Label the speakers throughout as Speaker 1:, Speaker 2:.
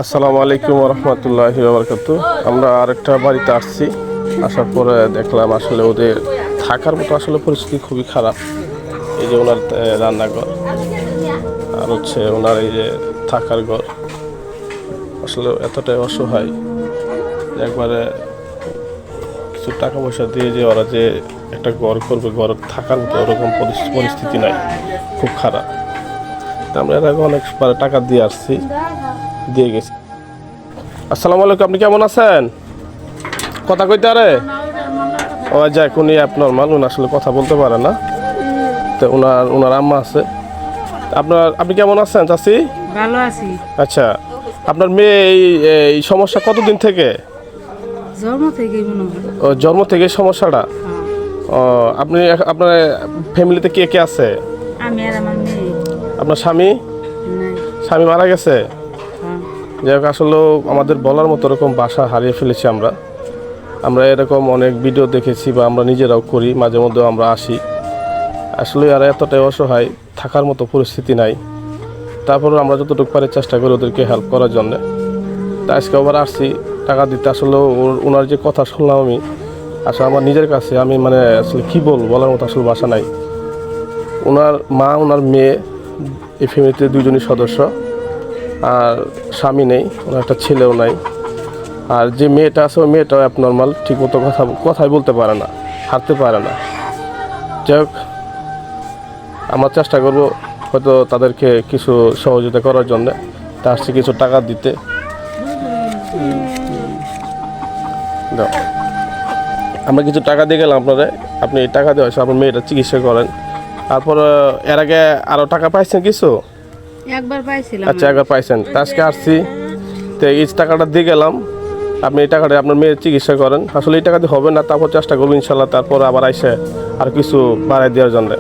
Speaker 1: আসসালামু আলাইকুম ওয়া রাহমাতুল্লাহি ওয়া বারাকাতুহু। আমরা আরেকটা বাড়িতে আসছি, আসার পরে দেখলাম আসলে ওদের থাকার মতো আসলে পরিস্থিতি খুবই খারাপ। এই যে ওনার রান্নাঘর আর হচ্ছে ওনার এই যে থাকার ঘর, আসলে এতটাই অসহায় যে একবারে কিছু টাকা পয়সা দিয়ে যে ওরা যে একটা ঘর করবে, ঘর থাকার মতো ওরকম পরিস্থিতি নাই, খুব খারাপ। তা আমরা এর আগে অনেকবার টাকা দিয়ে গেছি। আসসালামু আলাইকুম, আপনি কেমন আছেন? কথা কইতে আরে ও যাই উনি অ্যাবনর্মাল, উনি আসলে কথা বলতে পারে না। তো ওনার আম্মা আছে। আপনি কেমন আছেন চাচি?
Speaker 2: ভালো আছি।
Speaker 1: আচ্ছা, আপনার মেয়ে এই সমস্যা কতদিন থেকে?
Speaker 2: জন্ম থেকে মনে হয়।
Speaker 1: ও জন্ম থেকে সমস্যাটা? ও আপনার ফ্যামিলিতে কে কে আছে?
Speaker 2: আমি আর আমার মেয়ে।
Speaker 1: আপনার স্বামী?
Speaker 2: নাই।
Speaker 1: স্বামী মারা গেছে? যাই হোক, আসলে আমাদের বলার মতো এরকম বাসা হারিয়ে ফেলেছি আমরা এরকম অনেক ভিডিও দেখেছি বা আমরা নিজেরাও করি, মাঝে মধ্যে আমরা আসি। আসলে আর এতটাই অসহায়, থাকার মতো পরিস্থিতি নাই। তারপরে আমরা যতটুকু পারি চেষ্টা করি ওদেরকে হেল্প করার জন্যে। তা আজকে আবার আসছি টাকা দিতে। আসলে ওনার যে কথা শুনলাম আমি, আসলে আমার নিজের কাছে আমি আসলে কী বলার মতো আসলে বাসা নাই। ওনার মা, ওনার মেয়ে, এই ফ্যামিলিতে দুজনই সদস্য, আর স্বামী নেই, ওনার একটা ছেলেও নাই। আর যে মেয়েটা আছে ওই মেয়েটাও অ্যাবনর্মাল, ঠিকমতো কথাই বলতে পারে না, হাঁটতে পারে না। যাই হোক, আমরা চেষ্টা করব হয়তো তাদেরকে কিছু সহযোগিতা করার জন্য। তা আসছে কিছু টাকা দিতে। আমরা কিছু টাকা দিয়ে গেলাম আপনি টাকা দেওয়া হয়েছে, আপনার মেয়েটা চিকিৎসা করেন। তারপর এর আগে আরও টাকা পাইছেন কিছু?
Speaker 2: একবার পাইছিলাম।
Speaker 1: আচ্ছা, একবার পাইছেন। আজকে আসছি, তো এই টাকাটা দিয়ে গেলাম। আপনি এই টাকাটা আপনার মেয়ের চিকিৎসা করেন। আসলে এই টাকা দিয়ে হবে না, তারপর চেষ্টা করবো ইনশাল্লাহ। তারপর আবার আইসে আর কিছু বাড়াই দেওয়ার জন্য।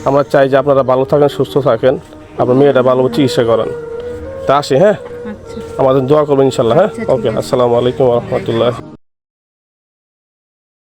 Speaker 1: আমরা চাই যে আপনারা ভালো থাকেন, সুস্থ থাকেন, আপনার মেয়েটা ভালো চিকিৎসা করেন। তা আসি, হ্যাঁ,
Speaker 2: আচ্ছা।
Speaker 1: আমাদের দোয়া করবেন ইনশাল্লাহ। হ্যাঁ,
Speaker 2: আচ্ছা, ঠিক
Speaker 1: ওকে।
Speaker 2: আছে।
Speaker 1: আসসালামু আলাইকুম ওয়া রাহমাতুল্লাহ।